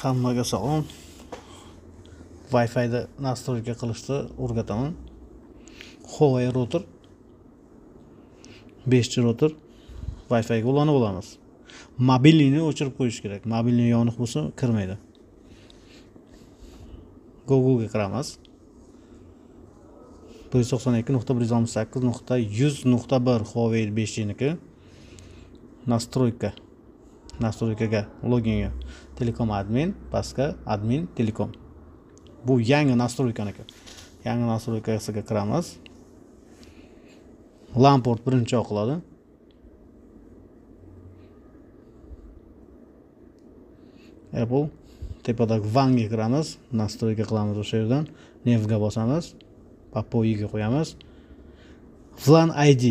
Hammaga salom. Wi-Fi da настройка qilishni o'rgataman. Huawei router 5 router Wi-Fi ga ulanib olamiz. Mobilni o'chirib qo'yish kerak. Mobilni yoniq bo'lsa kirmaydi. Google ga kiramiz. 192.168.100.1 Huawei 5G niki. Настройкаga loginga Telekom admin, pastga admin Telekom. Bu yangi настройканiki. Yangi настройкasiga kiramiz. LAN port birinchi o'qiladi. Apple tepadagi WAN ga kiramiz. Настройка qilamiz o'sha yerdan. Nevga bosamiz. Papoyiga qo'yamiz. VLAN ID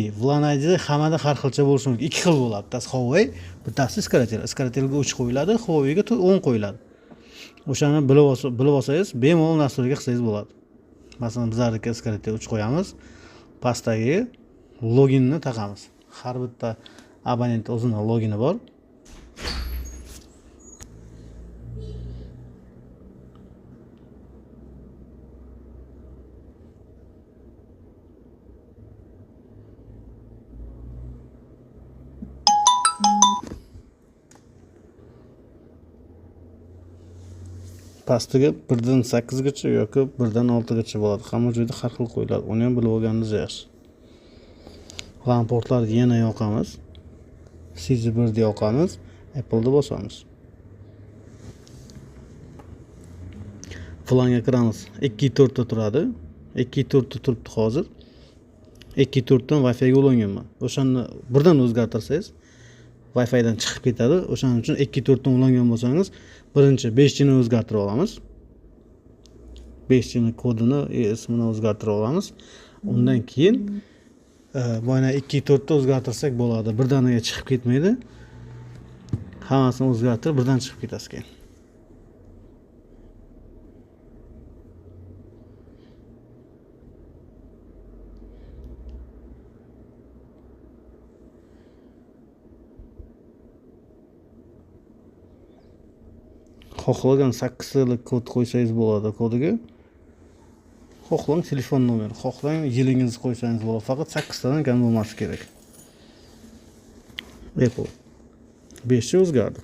hammada har xilcha bo'lishi mumkin. Ikki xil bo'ladi. Bittasi Huawei, bittasi Iskaratel. Iskaratelga 3 qo'yiladi, Huaweiga 10 qo'yiladi. O'shani bilib olsangiz, bemalol настройка qilsangiz bo'ladi. Masalan, bizlarga Iskaratel 3 qo'yamiz. Pastdagi loginni taqamiz. Har bitta abonent o'zining logini bor. Pastiga 1 dan 8 gacha yoki 1 dan 6 gacha bo'ladi. Hamma joyda har xil qo'yiladi. Uni ham bilib olganingiz yaxshi. LAN portlarni yana yoqamiz. CG1 da yoqamiz. Apple da bosamiz. WLAN ga kiramiz. 2.4 ta turadi. 2.4 ta turibdi hozir. 2.4 dan Wi-Fi ga ulanganman. O'shani birdan o'zgartirsangiz Wi-Fi dan chiqib ketadi. O'shaning uchun 2.4 dan ulangan bo'lsangiz, birinchi 5G ni o'zgartirib olamiz. 5G ni kodini, ismini o'zgartirib olamiz. Undan keyin mana 2.4 ta o'zgartirsak bo'ladi. Birdaniga chiqib ketmaydi. Hammasini o'zgartirib birdan chiqib ketasiz keyin. Xohlagan 8 yillik kod qo'ysangiz bo'ladi kodiga. Xohlang telefon nomeri, xohlang yilingizni qo'ysangiz bo'ladi. Faqat 8 tadan kam bo'lmasi kerak. Apple 5 o'zgardi.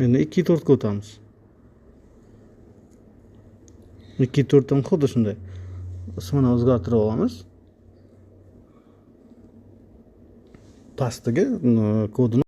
Endi 2.4 ga o'tamiz. 2.4 dan xuddi shunday ismini o'zgartirib olamiz. Pastiga kodini